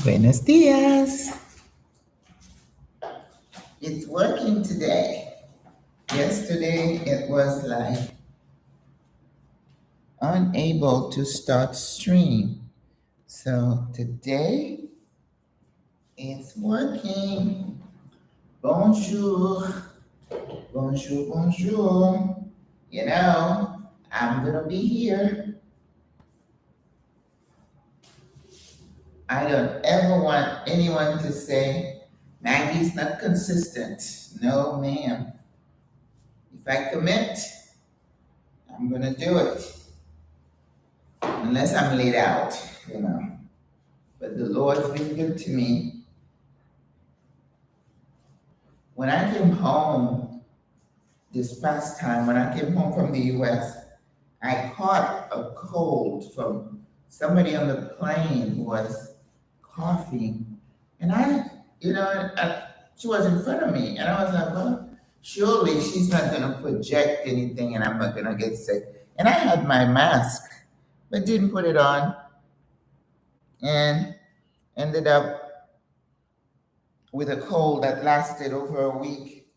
Buenos dias. It's working today. Yesterday it was like unable to start stream. So today it's working. Bonjour. Bonjour, bonjour. I'm gonna be here. I don't ever want anyone to say Maggie's not consistent. No, ma'am. If I commit, I'm gonna do it. Unless I'm laid out. But the Lord's been good to me. When I came home this past time, when I came home from the US, I caught a cold from somebody on the plane who was coughing. And she was in front of me. And I was like, well, surely she's not going to project anything and I'm not going to get sick. And I had my mask, but didn't put it on and ended up with a cold that lasted over a week.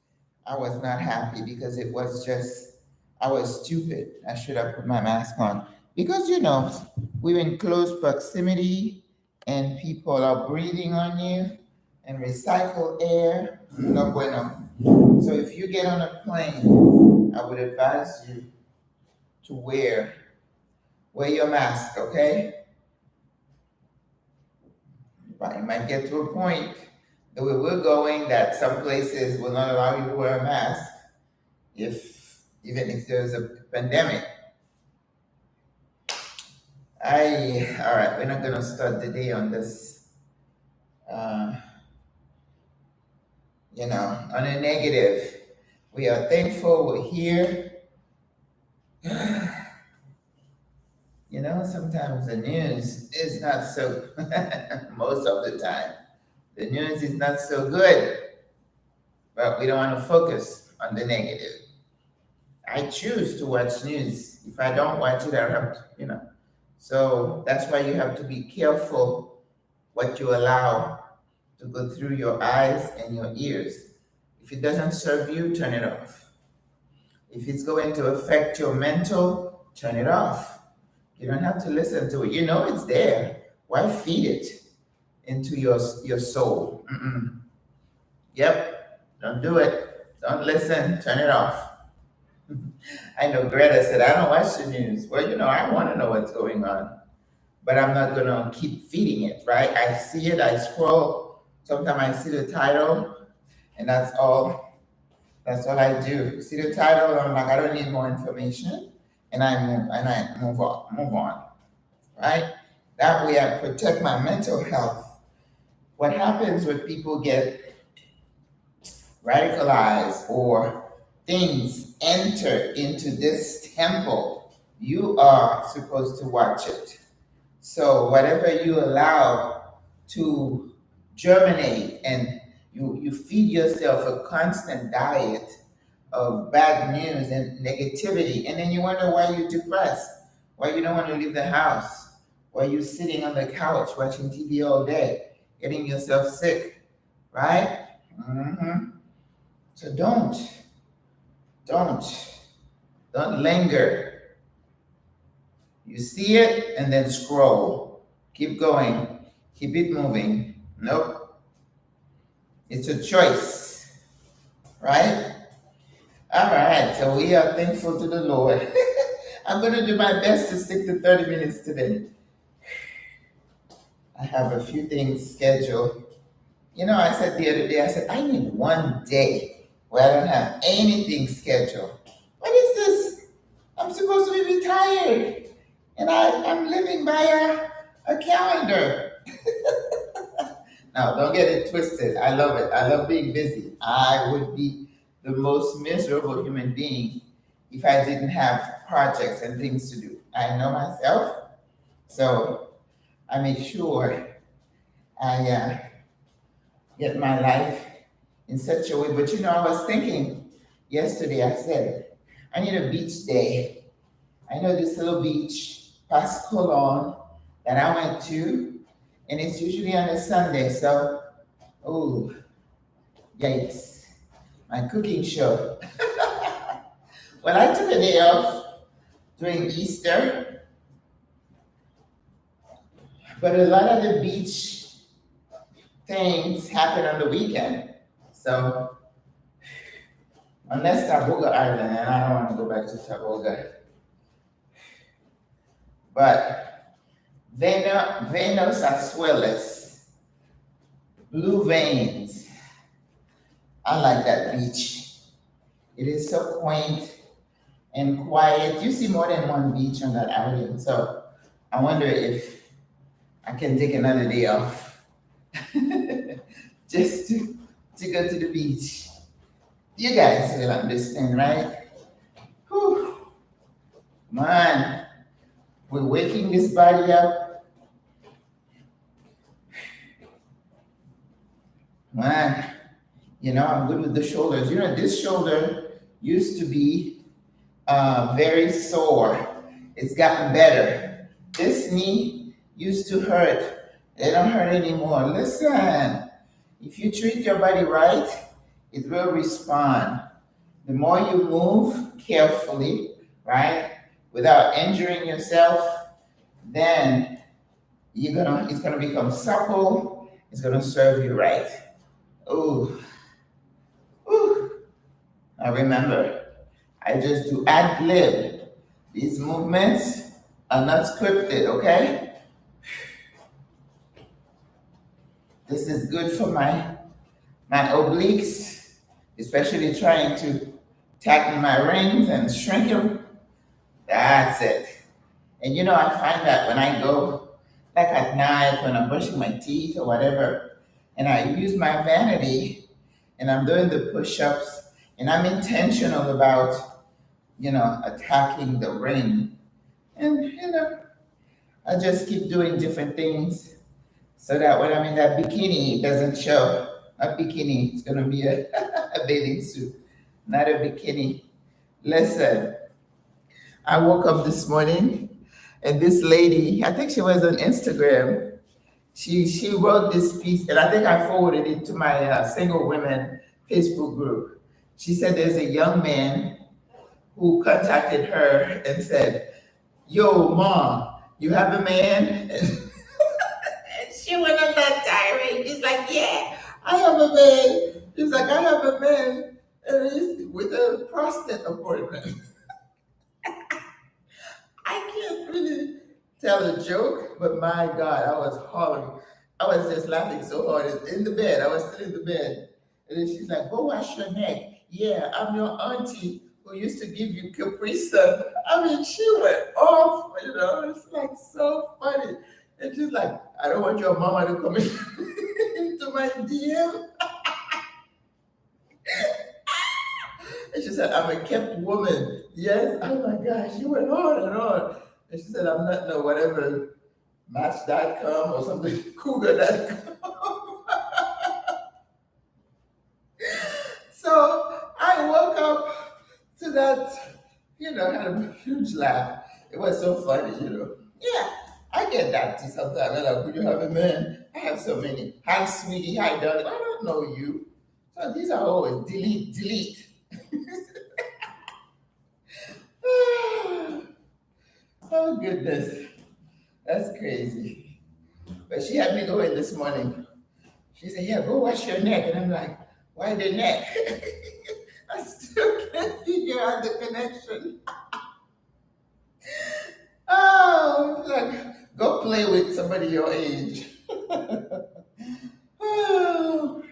I was not happy because it was just, I was stupid. I should have put my mask on. Because, we're in close proximity and people are breathing on you and recycle air. No bueno. So if you get on a plane, I would advise you to wear your mask, okay? But you might get to a point that where we're going that some places will not allow you to wear a mask even if there's a pandemic. All right, we're not gonna start the day on this, on a negative. We are thankful we're here. Sometimes the news is not so, most of the time, the news is not so good, but we don't want to focus on the negative. I choose to watch news. If I don't watch it, I have to. So that's why you have to be careful what you allow to go through your eyes and your ears. If it doesn't serve you, turn it off. If it's going to affect your mental, turn it off. You don't have to listen to it. You know it's there. Why feed it into your soul? Mm-mm. Yep, don't do it. Don't listen, turn it off. I know Greta said, I don't watch the news. Well, I want to know what's going on, but I'm not going to keep feeding it, right? I see it, I scroll. Sometimes I see the title, and that's all. That's all I do. See the title, I'm like, I don't need more information, and I move on, right? That way I protect my mental health. What happens when people get radicalized or things enter into this temple, you are supposed to watch it. So whatever you allow to germinate and you feed yourself a constant diet of bad news and negativity, and then you wonder why you're depressed, why you don't want to leave the house, why you're sitting on the couch watching TV all day, getting yourself sick, right? So don't linger. You see it and then scroll. Keep going. Keep it moving. Nope. It's a choice, right? All right. So we are thankful to the Lord. I'm going to do my best to stick to 30 minutes today. I have a few things scheduled. I said the other day, I need one day where I don't have anything scheduled. What is this? I'm supposed to be retired. And I'm living by a calendar. Now, don't get it twisted. I love it. I love being busy. I would be the most miserable human being if I didn't have projects and things to do. I know myself, so I make sure I get my life in such a way. But I was thinking yesterday, I said, I need a beach day. I know this little beach past Cologne that I went to, and it's usually on a Sunday. So, oh, yikes! My cooking show. Well, I took a day off during Easter, but a lot of the beach things happen on the weekend. So, unless Taboga Island, and I don't want to go back to Taboga, but Venus Azuelas, blue veins. I like that beach. It is so quaint and quiet. You see more than one beach on that outing. So I wonder if I can take another day off just to go to the beach. You guys will understand, right? Whew, man, we're waking this body up. Man, I'm good with the shoulders. This shoulder used to be very sore. It's gotten better. This knee used to hurt. They don't hurt anymore. Listen, if you treat your body right, it will respond. The more you move carefully, right, without injuring yourself, then it's gonna become supple. It's gonna serve you right. Oh, I remember. I just do ad lib. These movements are not scripted, okay? This is good for my obliques, especially trying to tighten my rings and shrink them. That's it. And I find that when I go, like at night, when I'm brushing my teeth or whatever, and I use my vanity and I'm doing the push ups and I'm intentional about, attacking the ring. And, I just keep doing different things so that when I'm in that bikini, it doesn't show. A bikini, it's going to be a bathing suit, not a bikini. Listen, I woke up this morning and this lady, I think she was on Instagram. She wrote this piece, and I think I forwarded it to my single women Facebook group. She said there's a young man who contacted her and said, "Yo, mom, you have a man?" And she went on that tirade. She's like, "Yeah, I have a man." She's like, "I have a man, and he's with a prostate appointment." I can't really tell a joke, but my God, I was hollering. I was just laughing so hard in the bed. I was still in the bed. And then she's like, "Go wash your neck." "Yeah, I'm your auntie who used to give you Capri Sun." I mean, she went off, it's like so funny. And she's like, "I don't want your mama to come in into my DM." And she said, "I'm a kept woman." Yes. Oh my gosh. She went on and on. And she said, "I'm not no whatever Match.com or something, Cougar.com." So I woke up to that, had a huge laugh. It was so funny. Yeah, I get that too sometimes. I'm like, "Would you have a man?" I have so many. "Hi, sweetie. Hi, darling." I don't know you. So these are always delete, delete. Oh, goodness. That's crazy. But she had me go in this morning. She said, "Yeah, go wash your neck." And I'm like, "Why the neck?" I still can't figure out the connection. Oh, like, go play with somebody your age. Oh,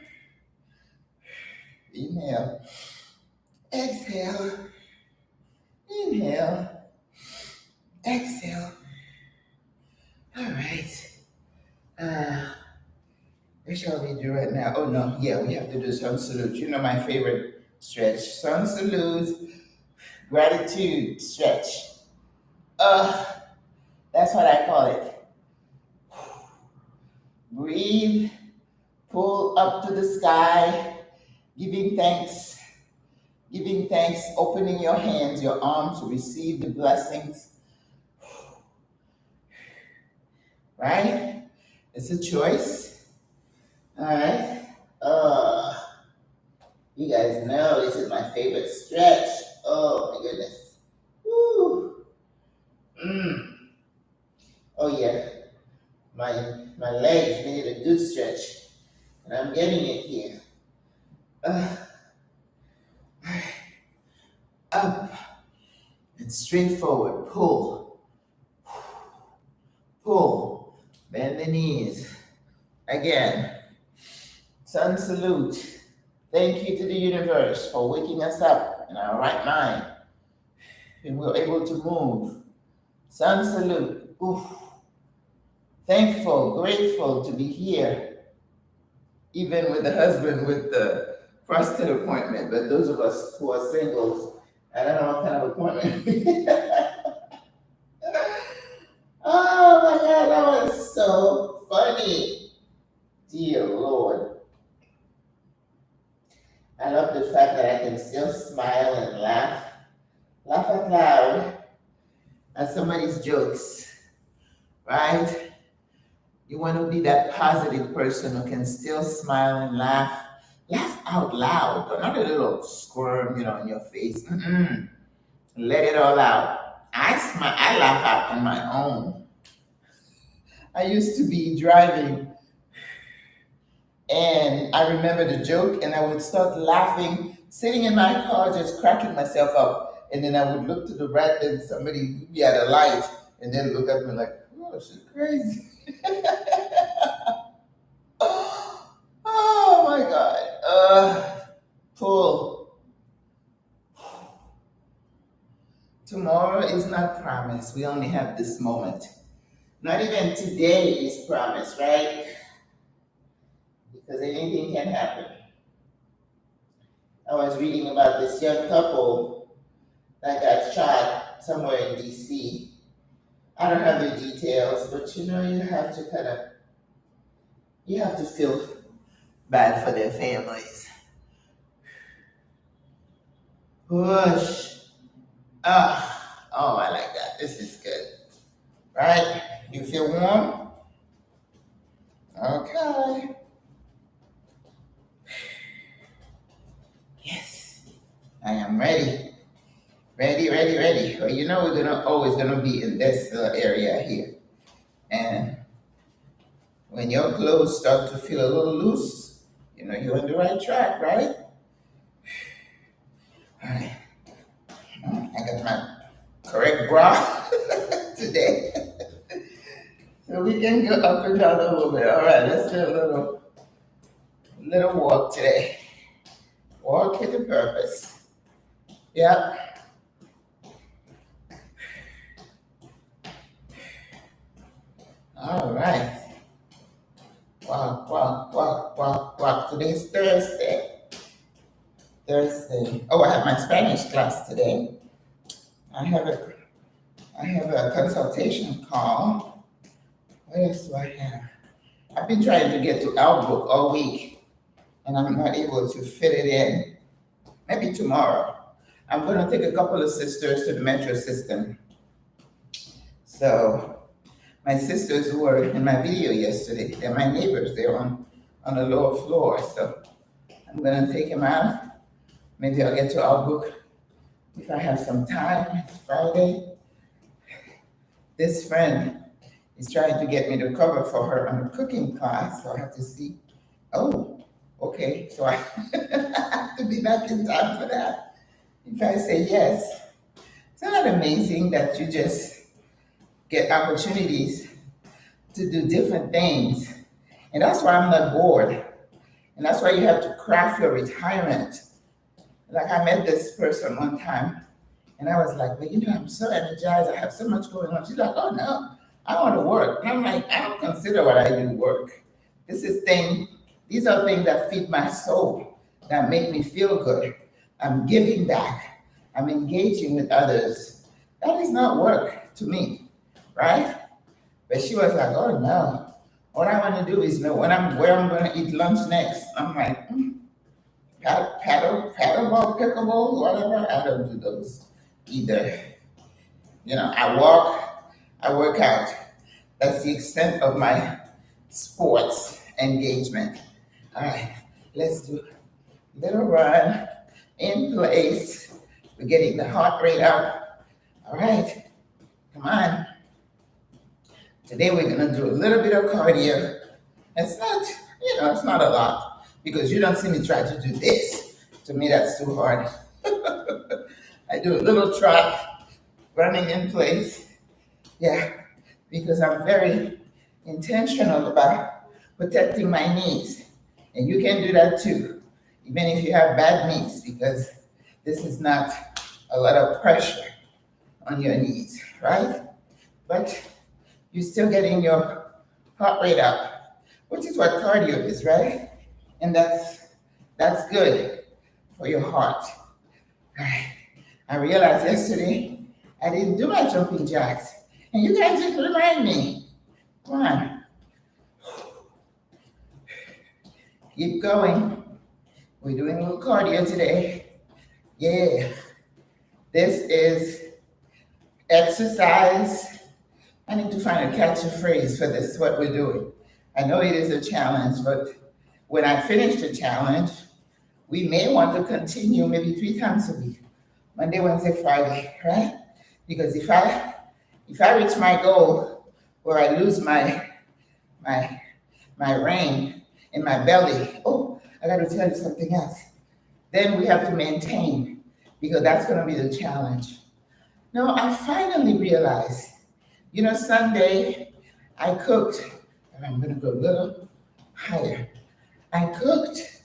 inhale, exhale, inhale, exhale. All right. Uh, what shall we do right now? Oh, no. Yeah, we have to do sun salute. My favorite stretch. Sun salute, gratitude stretch. Uh, that's what I call it. Breathe, pull up to the sky, giving thanks, opening your hands, your arms to receive the blessings, right? It's a choice. All right. Uh, you guys know this is my favorite stretch. Oh my goodness. Woo. Mm. Oh yeah. My legs need a good stretch, and I'm getting it here. Uh, up and straight forward. Pull, pull. Bend the knees. Again. Sun salute. Thank you to the universe for waking us up in our right mind, and we're able to move. Sun salute. Oof. Thankful, grateful to be here, even with the husband with the prostate appointment. But those of us who are singles, I don't know what kind of appointment. Oh my God, that was so funny. Dear Lord. I love the fact that I can still smile and laugh out loud at somebody's jokes, right? You want to be that positive person who can still smile and laugh out loud, but not a little squirm, in your face. Mm-mm. Let it all out. I smile, I laugh out on my own. I used to be driving and I remember the joke and I would start laughing, sitting in my car, just cracking myself up. And then I would look to the right and somebody would be at a light and then look up and like, oh, she's crazy. Oh my God. Pull. Tomorrow is not promised. We only have this moment. Not even today is promised, right? Because anything can happen. I was reading about this young couple that got shot somewhere in DC. I don't have the details, but you have to feel bad for their families. Push. Oh, I like that. This is good. Right? You feel warm? Okay. Yes. I am ready. Ready, ready, ready. Well, we're always gonna be in this area here. And when your clothes start to feel a little loose, you're on the right track, right? All right. I got my correct bra today. So we can go up and down a little bit. All right, let's do a little walk today. Walk with a purpose. Yep. All right. Walk, walk, walk, walk, walk. Today's Thursday. Oh, I have my Spanish class today. I have a consultation call. What else do I have? I've been trying to get to Outlook all week, and I'm not able to fit it in. Maybe tomorrow. I'm going to take a couple of sisters to the metro system. So my sisters who were in my video yesterday, they're my neighbors. They're on the lower floor. So I'm going to take them out. Maybe I'll get to Outlook if I have some time. It's Friday. This friend is trying to get me to cover for her on a cooking class. So I have to see. Oh, okay. So I have to be back in time for that. If I say yes. Isn't that amazing that you just get opportunities to do different things? And that's why I'm not bored. And that's why you have to craft your retirement. Like I met this person one time and I was like, well, I'm so energized. I have so much going on. She's like, oh no, I want to work. And I'm like, I don't consider what I do work. These are things that feed my soul, that make me feel good. I'm giving back. I'm engaging with others. That is not work to me, right? But she was like, oh no. All I want to do is know where I'm going to eat lunch next. I'm like, paddleball, pickleball, whatever. I don't do those either. I walk, I work out. That's the extent of my sports engagement. All right, let's do a little run in place. We're getting the heart rate up. All right, come on. Today we're gonna do a little bit of cardio. It's not, it's not a lot because you don't see me try to do this. To me, that's too hard. I do a little trot, running in place. Yeah, because I'm very intentional about protecting my knees. And you can do that too, even if you have bad knees, because this is not a lot of pressure on your knees, right? But you're still getting your heart rate up, which is what cardio is, right? And that's good for your heart. All right. I realized yesterday I didn't do my jumping jacks. And you guys just remind me. Come on. Keep going. We're doing a little cardio today. Yeah. This is exercise. I need to find a catchy phrase for this, what we're doing. I know it is a challenge, but when I finish the challenge, we may want to continue maybe 3 times a week. Monday, Wednesday, Friday, right? Because if I reach my goal where I lose my rein in my belly, oh, I got to tell you something else. Then we have to maintain, because that's going to be the challenge. No, I finally realized, Sunday I cooked, and I'm going to go a little higher. I cooked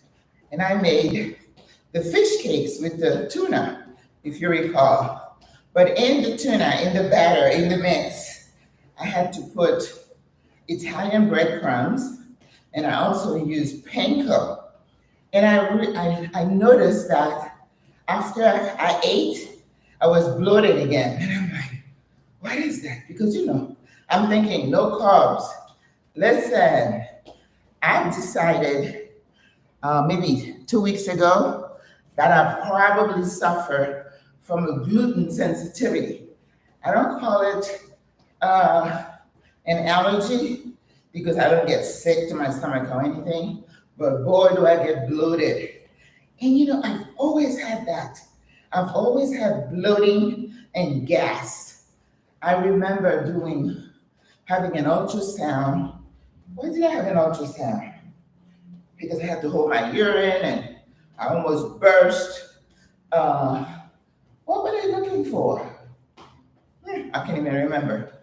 and I made the fish cakes with the tuna, if you recall. But in the tuna, in the batter, in the mix, I had to put Italian breadcrumbs, and I also used panko. And I noticed that after I ate, I was bloated again. And I'm like, what is that? Because, I'm thinking no carbs. Listen, I've decided maybe 2 weeks ago that I probably suffer from a gluten sensitivity. I don't call it an allergy because I don't get sick to my stomach or anything, but boy, do I get bloated. And I've always had that. I've always had bloating and gas. I remember having an ultrasound. Why did I have an ultrasound? Because I had to hold my urine and I almost burst. What were they looking for? I can't even remember.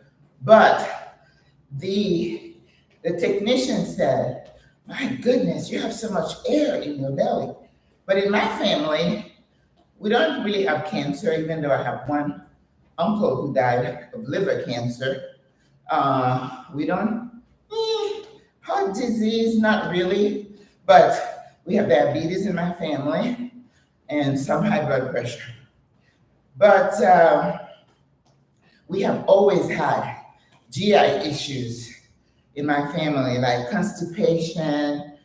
But the technician said, my goodness, you have so much air in your belly. But in my family, we don't really have cancer, even though I have one uncle who died of liver cancer. We don't, heart disease, not really, but we have diabetes in my family and some high blood pressure. But we have always had GI issues in my family, like constipation,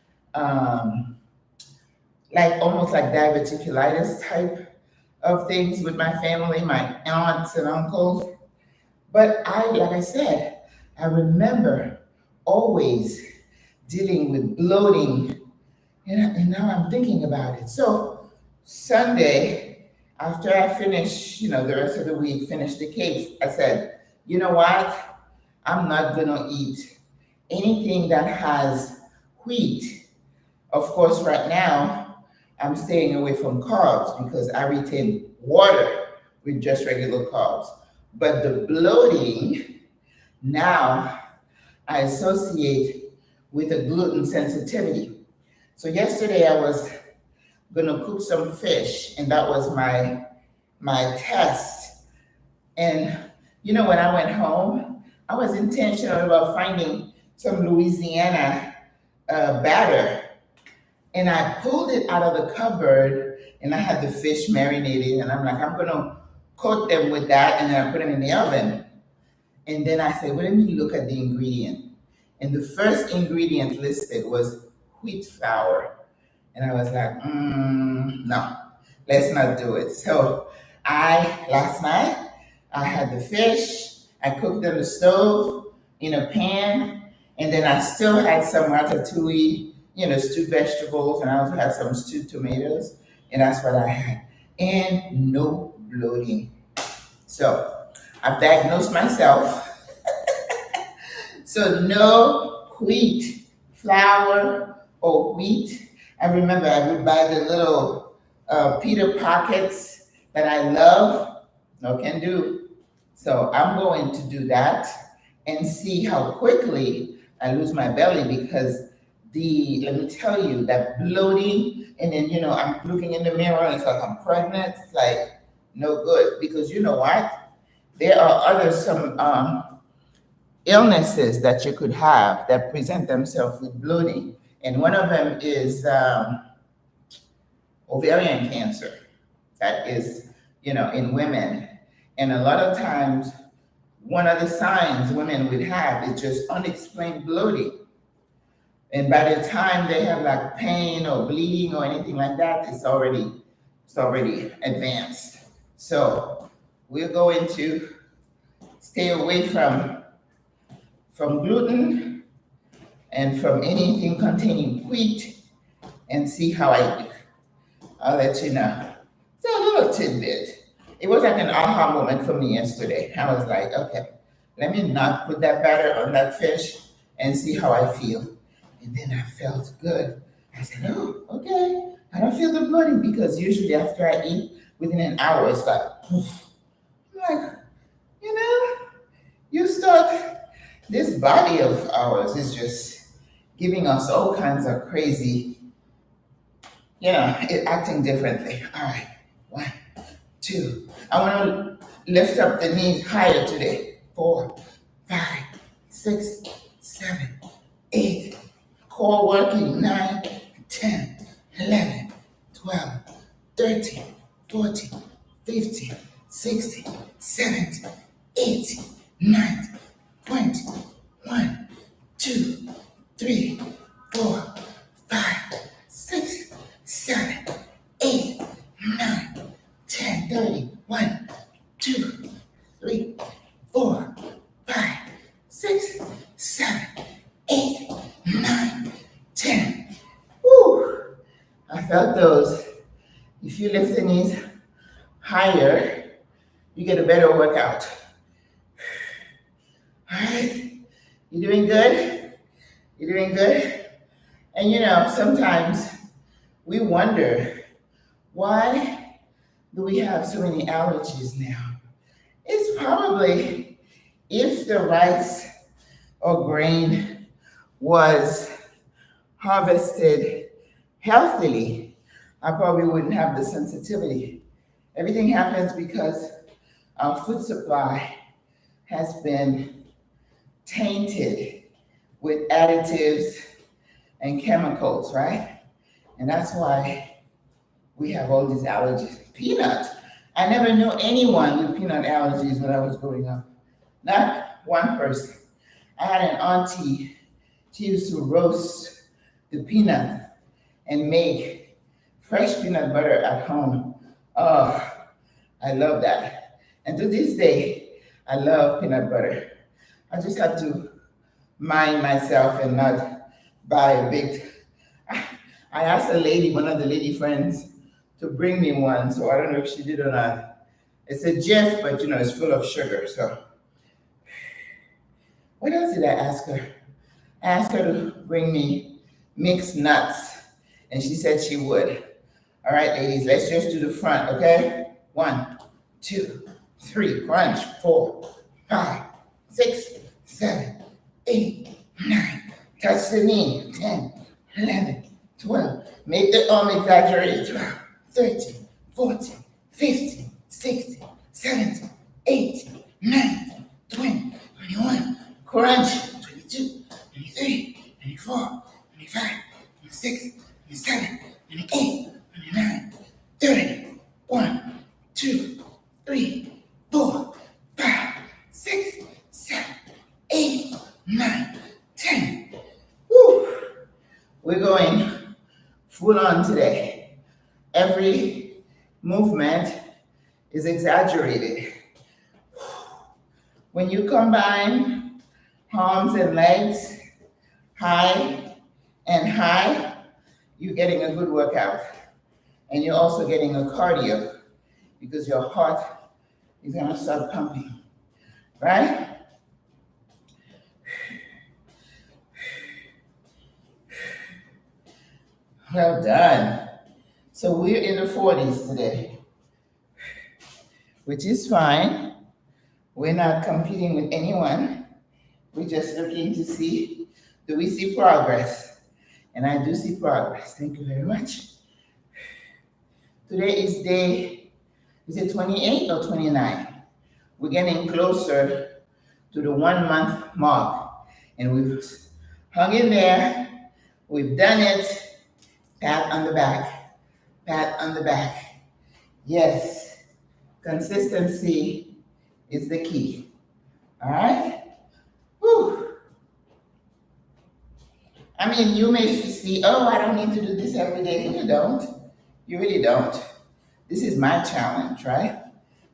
like almost like diverticulitis type of things with my family, my aunts and uncles. But like I said, I remember always dealing with bloating, and now I'm thinking about it. So Sunday, after I finish, the rest of the week, finish the cakes, I said, you know what? I'm not gonna eat anything that has wheat. Of course, right now, I'm staying away from carbs because I retain water with just regular carbs. But the bloating, now I associate with a gluten sensitivity. So yesterday I was gonna cook some fish, and that was my test. And when I went home, I was intentional about finding some Louisiana batter. And I pulled it out of the cupboard, and I had the fish marinated, and I'm like, I'm gonna coat them with that, and then I put them in the oven. And then I said, well, let me look at the ingredient. And the first ingredient listed was wheat flour. And I was like, no, let's not do it. So last night, I had the fish, I cooked on the stove in a pan, And then I still had some ratatouille, stewed vegetables, and I also had some stewed tomatoes, and that's what I had. And no bloating. So I've diagnosed myself. So no wheat, flour, or wheat. I remember I would buy the little pita pockets that I love. No can do. So I'm going to do that and see how quickly I lose my belly, because let me tell you, that bloating, and then, I'm looking in the mirror and it's like I'm pregnant. It's like no good, because you know what? There are some illnesses that you could have that present themselves with bloating. And one of them is ovarian cancer. That is, in women. And a lot of times, one of the signs women would have is just unexplained bloating. And by the time they have like pain or bleeding or anything like that, it's already advanced. So we're going to stay away from gluten and from anything containing wheat, and see how I do. I'll let you know. It's a little tidbit. It was like an aha moment for me yesterday. I was like, okay, let me not put that batter on that fish and see how I feel. And then I felt good. I said, oh, okay. I don't feel the bloating, because usually after I eat, within an hour, it's like, poof. I'm like, you start, this body of ours is just giving us all kinds of crazy, acting differently. All right, 1, 2. I want to lift up the knees higher today. 4, 5, 6, 7, 8. Core working. 9, 10, 11, 12, 13, 14, 15, 16, 17, 18, 19, 20. 1, 2, 3, 4, 5, 6, 7, 8, 9, 10, 30. 1, 2, 3, 4, 5, 6, 7, 8, 9, 10. Woo! I felt those. If you lift the knees higher, you get a better workout. All right? You doing good? You're doing good? And sometimes we wonder, why do we have so many allergies now? It's probably, if the rice or grain was harvested healthily, I probably wouldn't have the sensitivity. Everything happens because our food supply has been tainted with additives and chemicals, right? And that's why we have all these allergies. Peanut. I never knew anyone with peanut allergies when I was growing up. Not one person. I had an auntie, she used to roast the peanut and make fresh peanut butter at home. Oh, I love that. And to this day, I love peanut butter. I just had to mind myself and not buy a big. I asked a lady, one of the lady friends, to bring me one. So I don't know if she did or not. It's a Jif, but it's full of sugar. So what else did I ask her? I asked her to bring me mixed nuts, and she said she would. All right, ladies, let's just do the front, okay? 1, 2, 3, crunch. 4, 5, 6, 7, 8, 9. Touch the knee. 10, 11, 12. Make the arm exaggerate. 12, 13, 14, 15, 16, 17, 18, 19, 20, 21. Crunch. 22, 23, 24, 25, 26, 27, 28, 29, 30. 1, 2, 3, 4, 5, 6, 7, 8, 9, 10. Woo. We're going full on today. Every movement is exaggerated. When you combine arms and legs, high and high, you're getting a good workout. And you're also getting a cardio because your heart is gonna start pumping, right? Well done. So we're in the 40s today, which is fine. We're not competing with anyone. We're just looking to see, do we see progress? And I do see progress. Thank you very much. Today is it 28 or 29? We're getting closer to the 1 month mark. And we've hung in there. We've done it. Pat on the back. Pat on the back. Yes. Consistency is the key. All right? Whew. I mean, you may see, oh, I don't need to do this every day. You don't. You really don't. This is my challenge, right?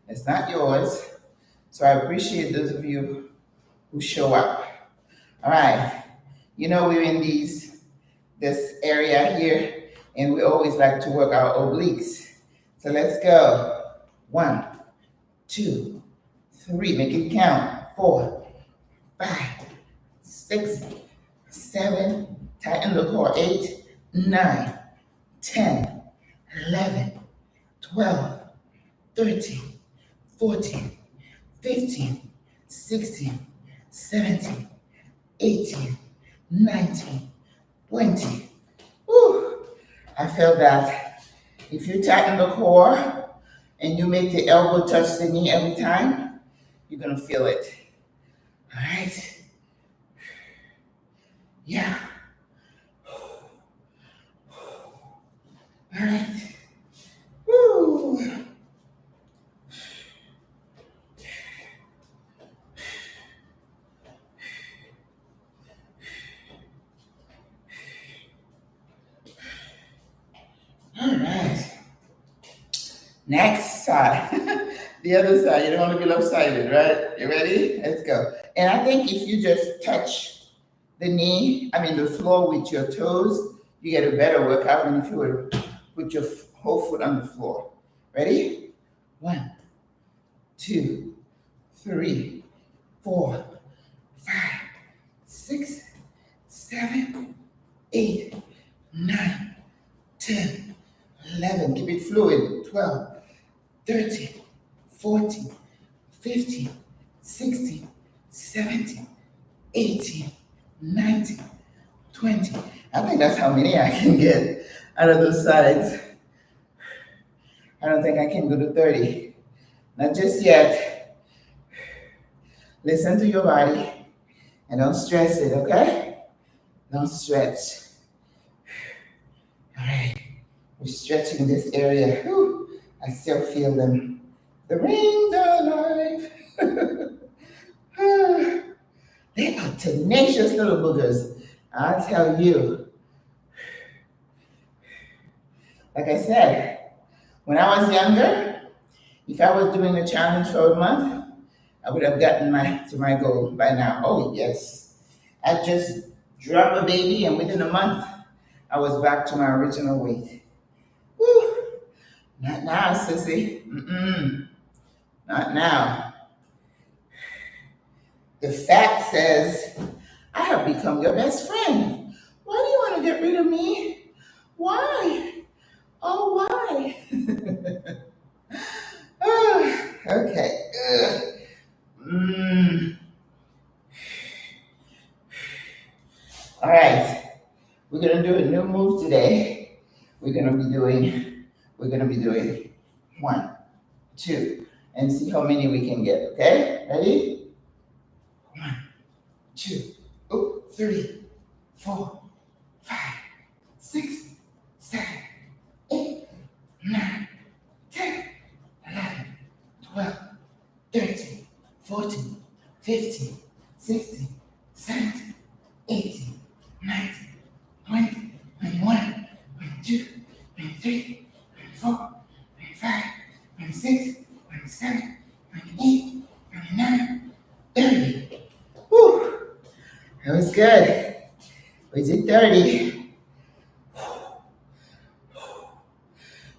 It's not yours. So I appreciate those of you who show up. All right. You know, we're in this area here, and we always like to work our obliques. So let's go. 1, 2, 3. Make it count. 4, 5, 6, 7. Tighten the core. 8, 9, 10, 11, 12, 13, 14, 15, 16, 17, 18, 19, 20. Whew. I feel that if you tighten the core and you make the elbow touch the knee every time, you're going to feel it. All right? Yeah. All right. Woo. All right. Next side. The other side. You don't want to be lopsided, right? You ready? Let's go. And I think if you just touch the floor with your toes, you get a better workout than if you were to put your whole foot on the floor. Ready? 1, 2, 3, 4, 5, 6, 7, 8, 9, 10, 11. Keep it fluid. 12, 13, 14, 15, 16, 17, 18, 19, 20. I think that's how many I can get out of those sides. I don't think I can go to 30. Not just yet. Listen to your body and don't stress it, okay? Don't stretch. All right. We're stretching this area. Whew. I still feel them. The rings are alive. They are tenacious little boogers. I'll tell you. Like I said, when I was younger, if I was doing a challenge for a month, I would have gotten to my goal by now. Oh, yes. I just dropped a baby, and within a month, I was back to my original weight. Woo. Not now, sissy. Not now. The fact says, I have become your best friend. Why do you want to get rid of me? Why? Oh, why? Oh, okay. All right. We're gonna do a new move today. We're gonna be doing 1, 2, and see how many we can get. Okay? Ready? 1, 2, 3, 4, 5, 6, 7, 8, 9, 10, 11, 12, 13, 14, 15, 16, 17, 18, 19, 20, 21, 22, 23, 24, 25, 26, 27, 28, 29, 30. Whew. That was good. We did 30.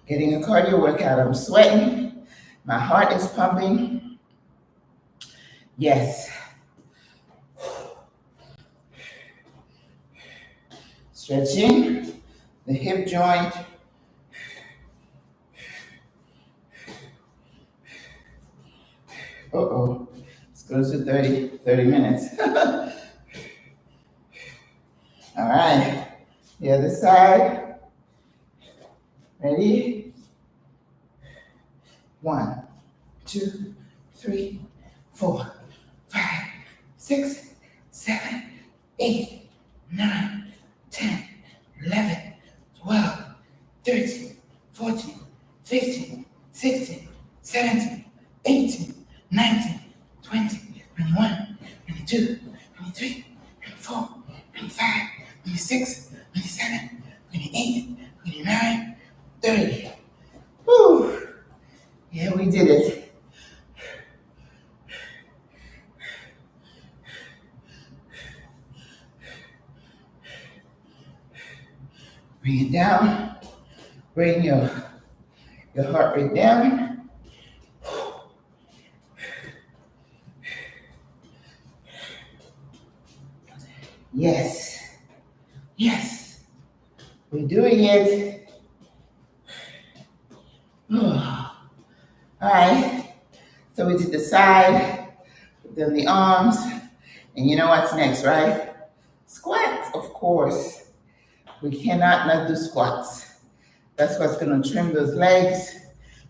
Getting a cardio workout. I'm sweating. My heart is pumping. Yes. Stretching the hip joint. Uh-oh. It's close to 30 minutes. All right. The other side. Ready? 1, 2, 3, 4, 5, 6, 7, 8, 9, 10, 11, 12, 13, 14, 15, 16, 17, 18, 19, 20, 21, 22, 23, 24, 25, 26, 27, 28, 29, 30. Whew. Yeah, we did it. Bring it down. Bring your heart rate down. Yes. Yes. We're doing it. All right. So we did the side, then the arms, and you know what's next, right? Squats, of course. We cannot not do squats. That's what's gonna trim those legs.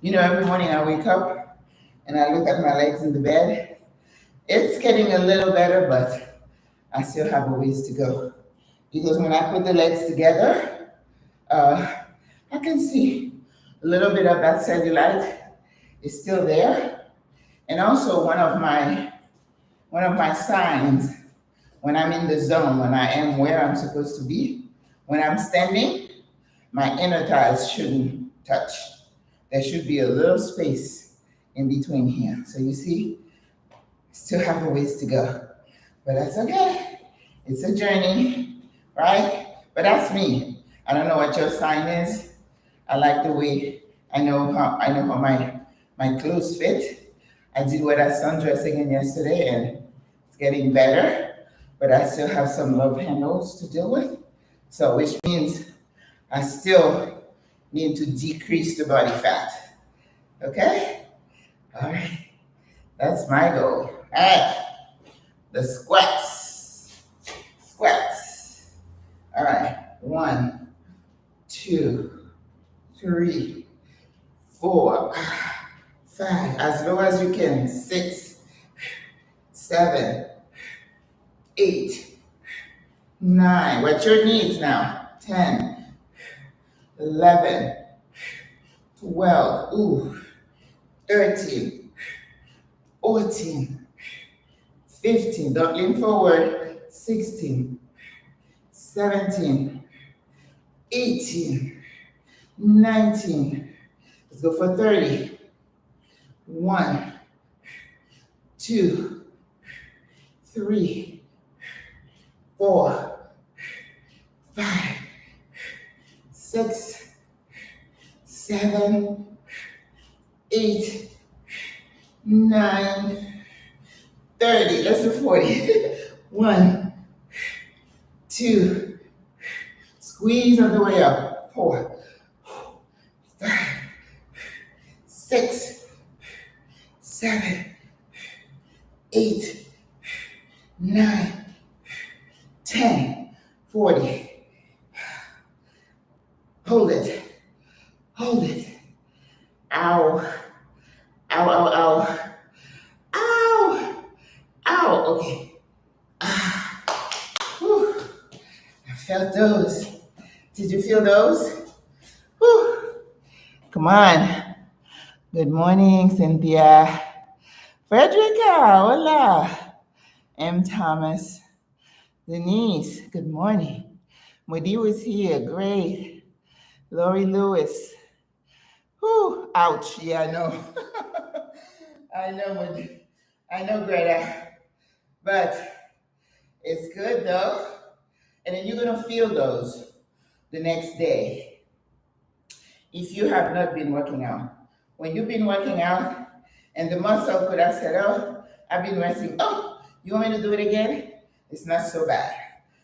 You know, every morning I wake up and I look at my legs in the bed. It's getting a little better, but I still have a ways to go. Because when I put the legs together, I can see a little bit of that cellulite is still there. And also one of my signs when I'm in the zone, when I am where I'm supposed to be, when I'm standing, my inner thighs shouldn't touch. There should be a little space in between here. So you see, still have a ways to go. But that's okay. It's a journey, right? But that's me. I don't know what your sign is. I like the way I know how my clothes fit. I did wear that sundress again yesterday and it's getting better, but I still have some love handles to deal with. So which means I still need to decrease the body fat. Okay? All right. That's my goal. All right. The squats. Squats. All right. 1, 2, 3, 4, 5. As low as you can. 6, 7, 8, 9. What's your needs now? 10, 11, 12. Ooh. 13, 14, 15. Don't lean forward. 16, 17, 18, 19. Let's go for 30. 1, 2, 3, 4, 5, 6, 7, 8, 9, 30. Let's do 40. 1, 2, squeeze on the way up. 4, 5, 6, 7, 8, 9, 10, 40. Hold it. Hold it. Ow. Ow, ow, ow. Ow. Ow. Okay. Whew. I felt those. Did you feel those? Whew. Come on. Good morning, Cynthia. Frederica, hola. M. Thomas. Denise, good morning. Modi was here, great. Lori Lewis. Whew, ouch, yeah, I know. I know, Modi. I know, Greta. But it's good, though. And then you're gonna feel those the next day if you have not been working out. When you've been working out and the muscle could have said, oh, I've been resting. Oh, you want me to do it again? It's not so bad.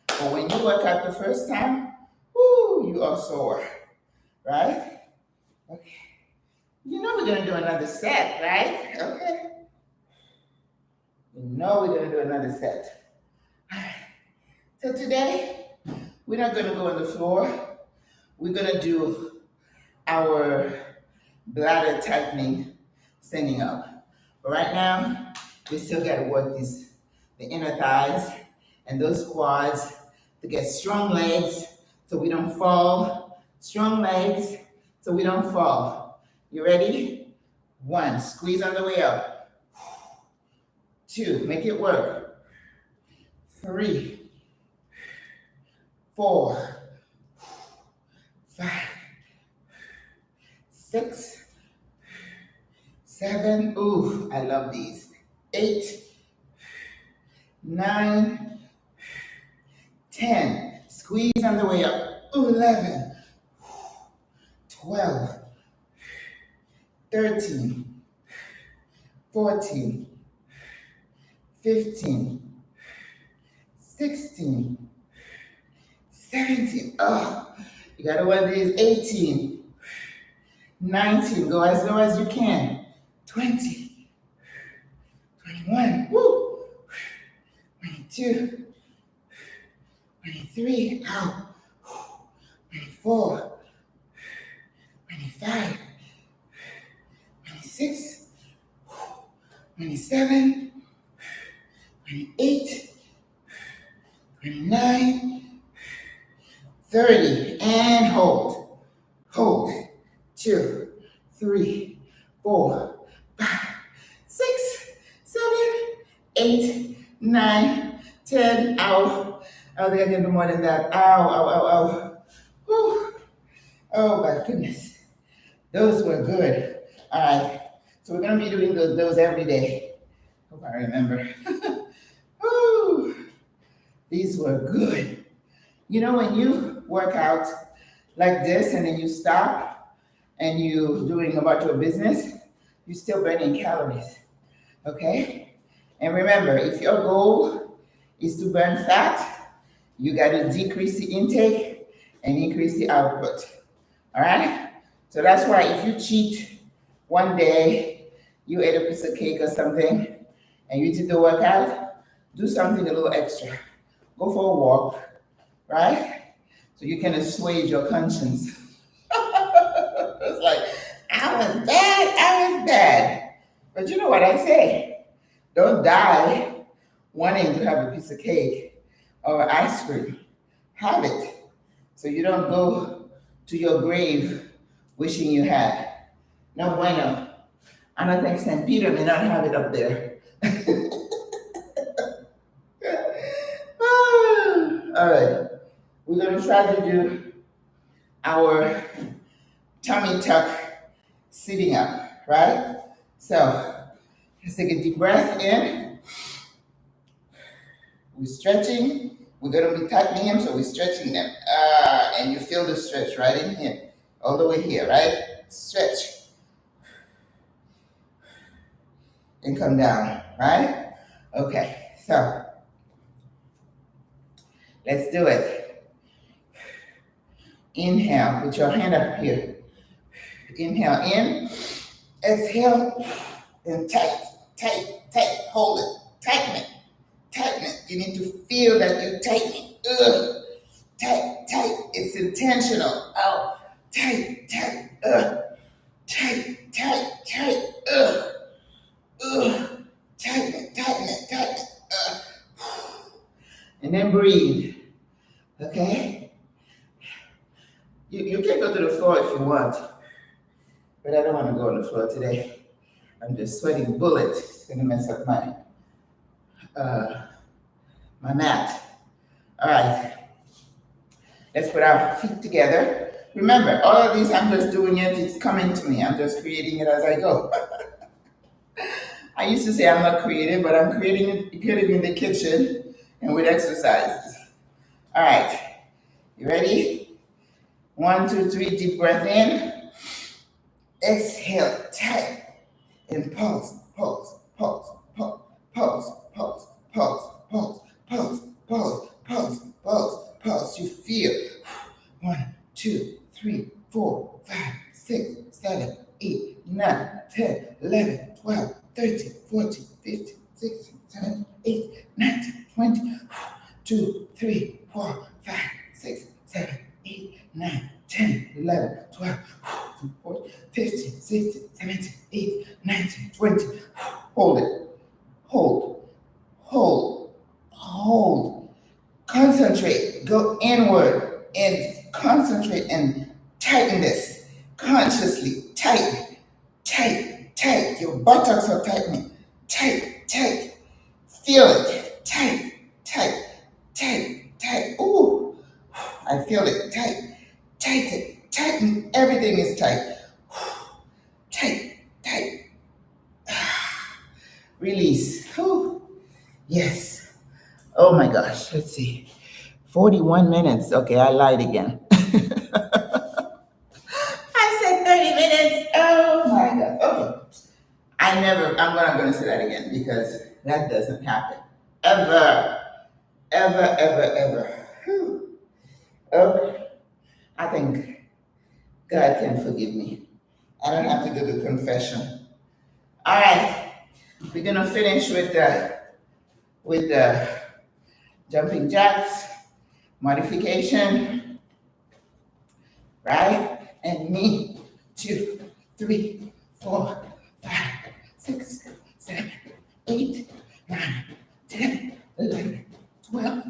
But when you work out the first time, whoo, you are sore, right? Okay. You know we're gonna do another set, right? Okay. You know we're gonna do another set. All right. So today, we're not gonna go on the floor. We're gonna do our bladder tightening standing up. But right now, we still gotta work the inner thighs and those quads to get strong legs so we don't fall. Strong legs so we don't fall. You ready? 1, squeeze on the way up. 2, make it work. 3, 4, 5, 6, 7, ooh, I love these. 8, 9, 10, squeeze on the way up. 11, 12, 13, 14, 15, 16, 17, oh, you gotta work these. 18, 19, go as low as you can. 20, 21, woo, 22, 23, out, 24, 25, 26, 27, 28, 29, 30, and hold. Hold. 2, 3, 4, 5, 6, 7, 8, 9, 10. Ow. I don't think I can do more than that. Ow, ow, ow, ow. Whew. Oh my goodness. Those were good. All right. So we're going to be doing those every day. Hope I remember. Whew. These were good. You know, when you work out like this and then you stop and you're doing about your business, you're still burning calories. Okay? And remember, if your goal is to burn fat, you got to decrease the intake and increase the output. All right? So that's why if you cheat one day, you ate a piece of cake or something, and you did the workout, do something a little extra. Go for a walk, right? So you can assuage your conscience. It's like, I was bad. But you know what I say? Don't die wanting to have a piece of cake or ice cream. Have it. So you don't go to your grave wishing you had. No bueno. I don't think St. Peter may not have it up there. All right. We're going to try to do our tummy tuck sitting up, right? So let's take a deep breath in. We're stretching. We're going to be tightening them, so we're stretching them. And you feel the stretch right in here, all the way here, right? Stretch. And come down, right? Okay, so let's do it. Inhale, put your hand up here. Inhale in, exhale, and tight, hold it, tighten it. You need to feel that you're tightening. Tight, it's intentional. Out, tight, tight, tighten it. And then breathe. Okay? You can go to the floor if you want, but I don't want to go on the floor today. I'm just sweating bullets. It's gonna mess up my mat. All right. Let's put our feet together. Remember, all of these, I'm just doing it. It's coming to me. I'm just creating it as I go. I used to say I'm not creative, but I'm creating it in the kitchen and with exercises. All right, you ready? 1, 2, 3, deep breath in. Exhale, tight. And pulse, pulse, pulse, pulse, pulse, pulse, pulse, pulse, pulse, pulse, pulse, pulse, pulse. You feel 1, 2, 3, 4, 5, 6, 7, 8, 9, 10, 11, 12, 13, 14, 15, 16, 17, 18, 19, 20, 2, 3, 4, 5, 6, 7, 8, 9, 10, 11, 12, 14, 15, 16, 17, 18, 19, 20. Hold it. Hold. Hold. Hold. Concentrate. Go inward and concentrate and tighten this. Consciously tighten. Tight. Tight. Your buttocks are tightening. Tight. Tight. Feel it. Tight. Tight. Tight. Tight. Ooh. I feel it. Tight. Tighten. Tighten. Everything is tight. Tight. Tight. Release. Whew. Yes. Oh my gosh. Let's see. 41 minutes. Okay, I lied again. I said 30 minutes. Oh my God. Okay. I'm not going to say that again because that doesn't happen. Ever. Ever, ever, ever. Whew. Okay. I think God can forgive me. I don't have to do the confession. All right. We're going to finish with the jumping jacks, modification, right? And me, 2, 3, 4, 5, 6, 7, 8, 9, 10, 11, 12,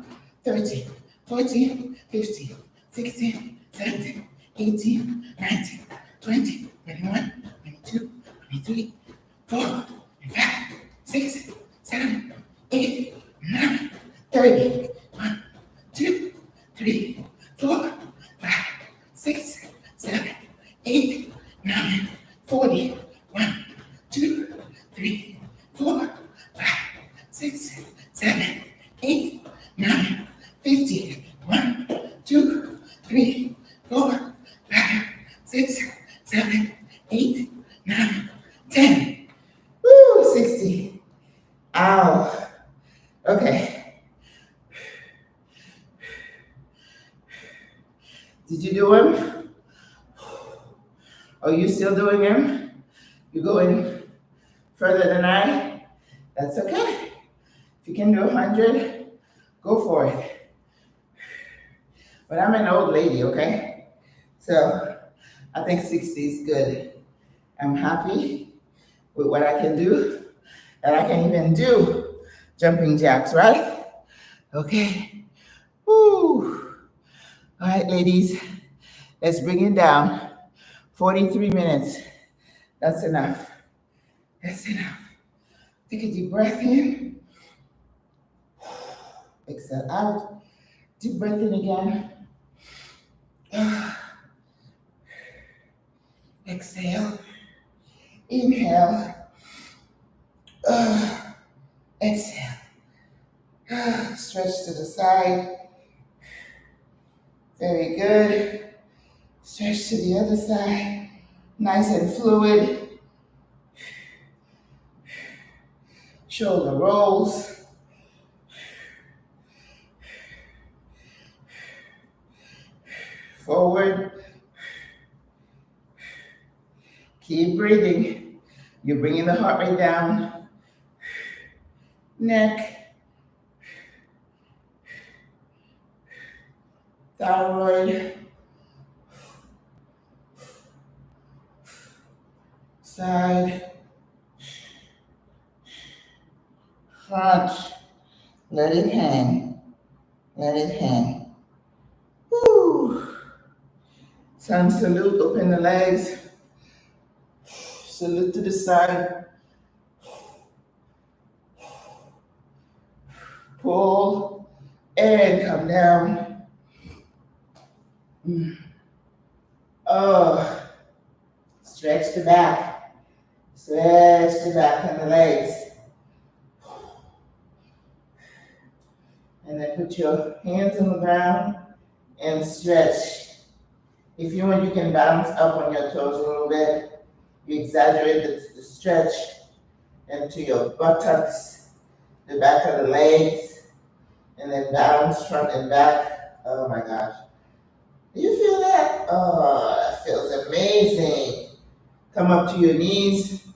13, 14, 15, 16, 17, 18, 19, 20, 21, 22, 23, 4, 5, 6, 7, 8, 9, 30. 1, 2, 3, 4, 5, 6, 7, 8, 9, 40. 1, 2, 3, 4, 5, 6, 7, 8, 9, 50. 1, 2, 3, 4, 5, 6, 7, 8, 9, 10. Woo, 60. Ow. Okay. Did you do them? Are you still doing them? You're going further than I? That's okay. If you can do 100, go for it. But I'm an old lady, okay? So I think 60 is good. I'm happy with what I can do. And I can even do jumping jacks, right? Okay. Woo. All right, ladies, let's bring it down. 43 minutes. That's enough. That's enough. Take a deep breath in. Exhale out. Deep breath in again. Exhale. Inhale. Exhale. Stretch to the side. Very good. Stretch to the other side. Nice and fluid. Shoulder rolls. Forward. Keep breathing. You're bringing the heart rate down. Neck. Thyroid. Side. Heart. Let it hang. Let it hang. Woo. Sun salute. Open the legs. Salute to the side. Pull and come down. Oh, stretch the back. Stretch the back and the legs. And then put your hands on the ground and stretch. If you want, you can bounce up on your toes a little bit. You exaggerate the stretch into your buttocks, the back of the legs, and then bounce front and back. Oh my gosh. Do you feel that? Oh, that feels amazing. Come up to your knees,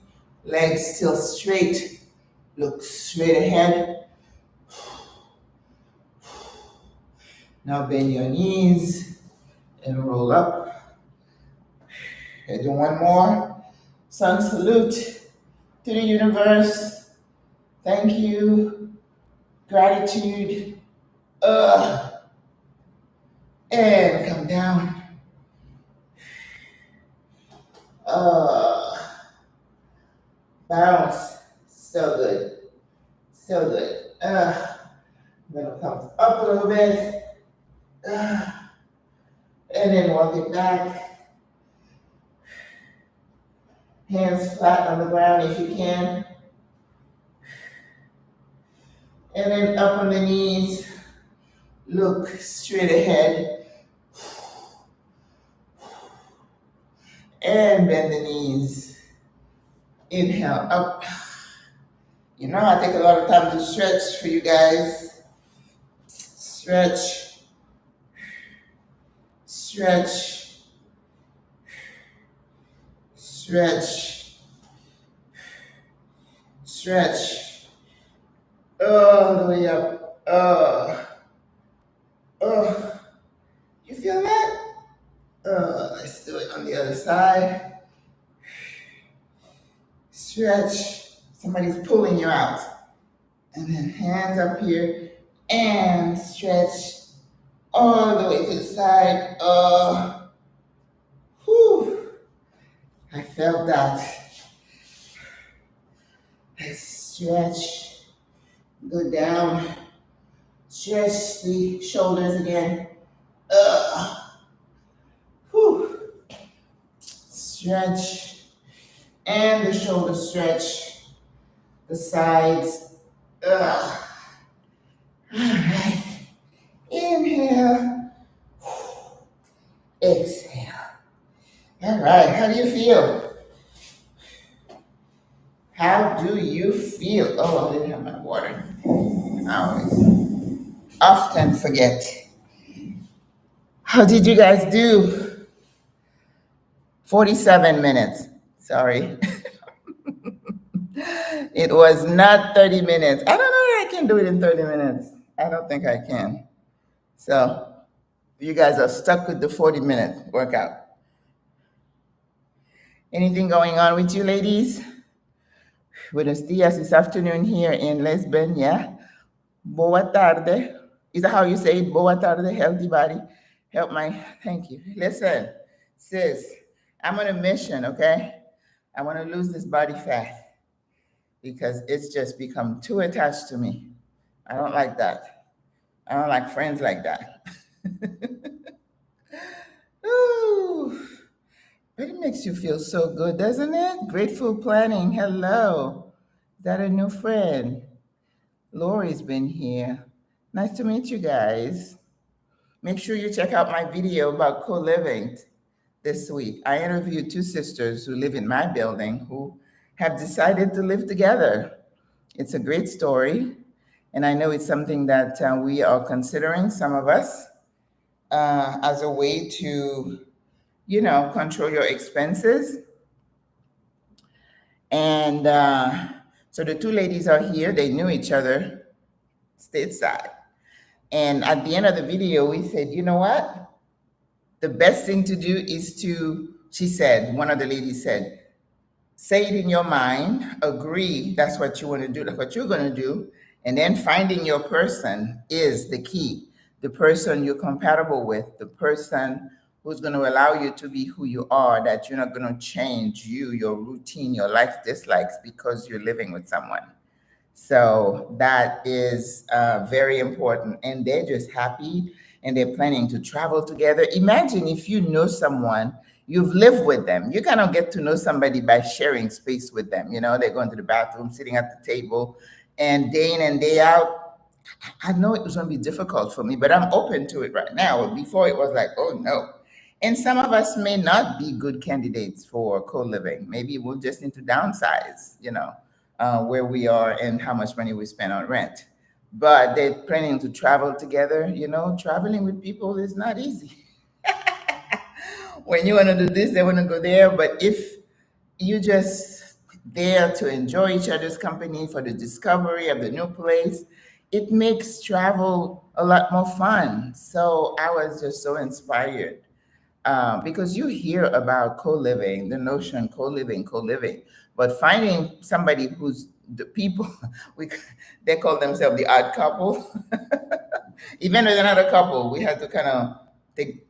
legs still straight. Look straight ahead. Now bend your knees and roll up. Okay, do one more. Sun salute to the universe. Thank you. Gratitude. And come down. Bounce. So good. So good. I'm gonna come up a little bit. And then walk it back. Hands flat on the ground if you can. And then up on the knees. Look straight ahead. And bend the knees. Inhale up. You know, I take a lot of time to stretch for you guys. Stretch. Stretch. Stretch. Stretch. All the way up. You feel that? Let's do it on the other side. Stretch. Somebody's pulling you out. And then hands up here and stretch all the way to the side. Whew. I felt that. Let's stretch. Go down. Stretch the shoulders again. Whew. Stretch. And the shoulder stretch. The sides. All right. Inhale. Exhale. All right. How do you feel? How do you feel? Oh, I didn't have my water. I always often forget. How did you guys do? 47 minutes. Sorry. It was not 30 minutes. I don't know if I can do it in 30 minutes. I don't think I can. So you guys are stuck with the 40-minute workout. Anything going on with you ladies? Buenos dias this afternoon here in Lisbon, yeah? Boa tarde. Is that how you say it? Boa tarde, healthy body. Thank you. Listen, sis, I'm on a mission, okay? I want to lose this body fat because it's just become too attached to me. I don't like that. I don't like friends like that. Ooh. But it makes you feel so good, doesn't it? Grateful planning. Hello. Is that a new friend? Lori's been here. Nice to meet you guys. Make sure you check out my video about co-living this week. I interviewed two sisters who live in my building who have decided to live together. It's a great story. And I know it's something that we are considering, some of us, as a way to, control your expenses. And so the two ladies are here. They knew each other stateside. And at the end of the video, we said, you know what? The best thing to do is she said, one of the ladies said, say it in your mind, agree that's what you want to do, that's what you're going to do. And then finding your person is the key. The person you're compatible with, the person who's going to allow you to be who you are, that you're not going to change your routine, your life dislikes because you're living with someone. So that is very important. And they're just happy and they're planning to travel together. Imagine if you know someone, you've lived with them. You kind of get to know somebody by sharing space with them. They're going to the bathroom, sitting at the table, and day in and day out, I know it was going to be difficult for me, but I'm open to it right now. Before it was like, oh no. And some of us may not be good candidates for co-living. Maybe we'll just need to downsize, where we are and how much money we spend on rent. But they're planning to travel together. Traveling with people is not easy. When you want to do this, they want to go there. But if you just there to enjoy each other's company for the discovery of the new place, it makes travel a lot more fun. So I was just so inspired, because you hear about co-living, the notion co-living, but finding somebody who's the people we they call themselves the odd couple. Even though they're not a couple, we had to kind of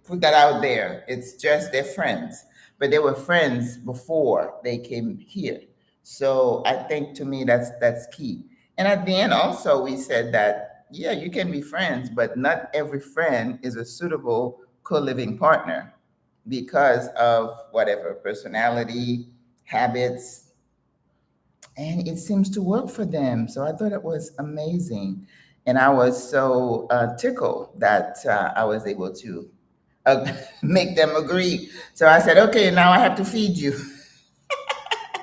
put that out there. It's just they're friends, but they were friends before they came here. So I think to me that's key. And at the end, also we said that yeah, you can be friends, but not every friend is a suitable co-living partner because of whatever personality, habits, and it seems to work for them. So I thought it was amazing. And I was so tickled that I was able to make them agree. So I said, okay, now I have to feed you.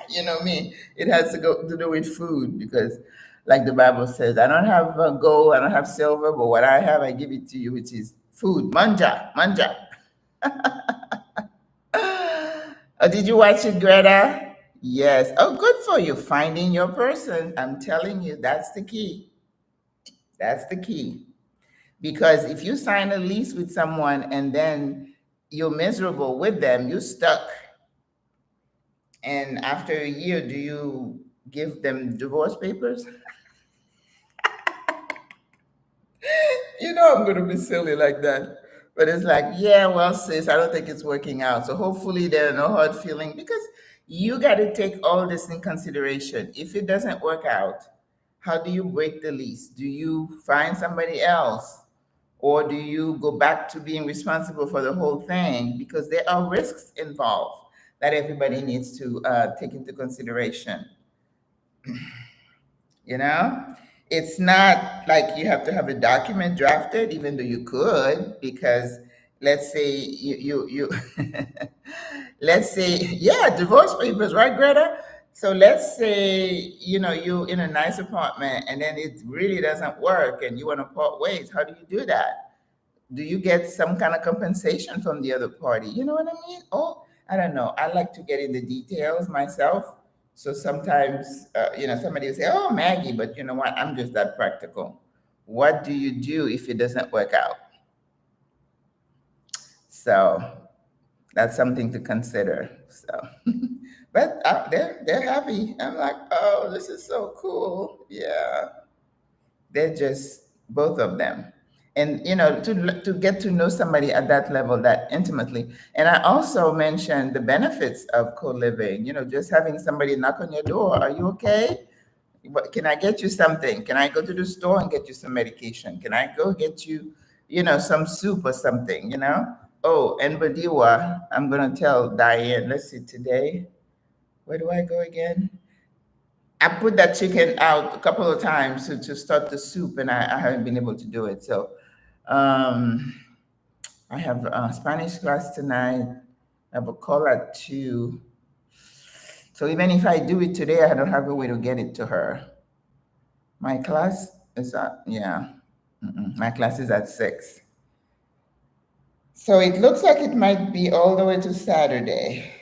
You know me, it has to go to do with food because, like the Bible says, I don't have gold, I don't have silver, but what I have, I give it to you, which is food. Manja, manja. Did you watch it, Greta? Yes. Oh, good for you. Finding your person. I'm telling you, that's the key. That's the key. Because if you sign a lease with someone and then you're miserable with them, you're stuck. And after a year, do you give them divorce papers? I'm going to be silly like that. But it's like, yeah, well, sis, I don't think it's working out. So hopefully there are no hard feelings because you got to take all this in consideration. If it doesn't work out, how do you break the lease? Do you find somebody else? Or do you go back to being responsible for the whole thing? Because there are risks involved that everybody needs to take into consideration. You know, it's not like you have to have a document drafted, even though you could, because let's say you let's say, yeah, divorce papers, right, Greta? So let's say, you're in a nice apartment and then it really doesn't work and you want to part ways. How do you do that? Do you get some kind of compensation from the other party? You know what I mean? Oh, I don't know. I like to get in the details myself. So sometimes, somebody will say, oh, Maggie, but you know what? I'm just that practical. What do you do if it doesn't work out? So that's something to consider. So, but they're happy. I'm like, oh, this is so cool. Yeah, they're just both of them, and to get to know somebody at that level that intimately. And I also mentioned the benefits of co-living. Just having somebody knock on your door. Are you okay? Can I get you something? Can I go to the store and get you some medication? Can I go get you, some soup or something? Oh, and Badiwa, I'm gonna tell Diane. Let's see today. Where do I go again? I put that chicken out a couple of times to start the soup, and I haven't been able to do it. So um, I have a Spanish class tonight. I have a call at 2. So even if I do it today, I don't have a way to get it to her. My class is at, yeah, my class is at 6. So it looks like it might be all the way to Saturday.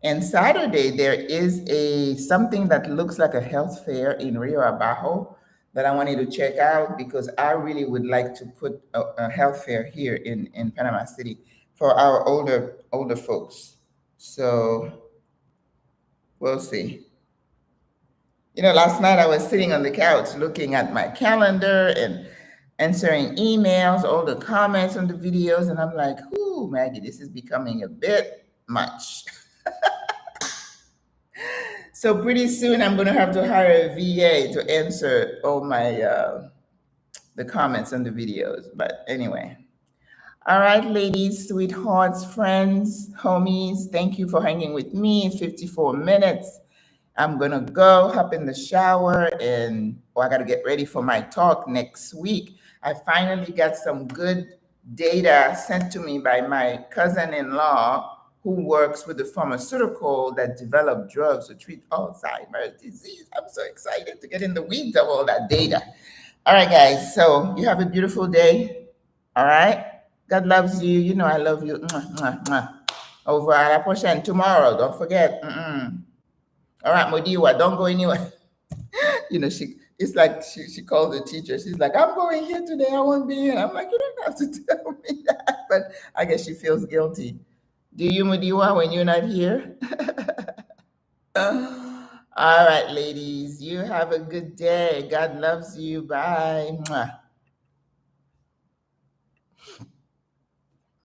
And Saturday, there is something that looks like a health fair in Rio Abajo that I wanted to check out because I really would like to put a health fair here in Panama City for our older folks. So we'll see. Last night I was sitting on the couch looking at my calendar and answering emails, all the comments on the videos, and I'm like, "Ooh, Maggie, this is becoming a bit much." So pretty soon I'm going to have to hire a VA to answer all my the comments on the videos. But anyway, all right, ladies, sweethearts, friends, homies, thank you for hanging with me. 54 minutes. I'm gonna go hop in the shower and I gotta get ready for my talk next week. I finally got some good data sent to me by my cousin-in-law who works with the pharmaceutical that developed drugs to treat Alzheimer's disease. I'm so excited to get in the weeds of all that data. All right, guys. So you have a beautiful day. All right. God loves you. You know I love you. Mwah, mwah, mwah. Over à la prochaine tomorrow. Don't forget. All right, Modiwa, don't go anywhere. You know, it's like she called the teacher. She's like, I'm going here today. I won't be here. I'm like, you don't have to tell me that. But I guess she feels guilty. Do you, Modiwa, when you're not here? All right, ladies. You have a good day. God loves you. Bye. Mwah.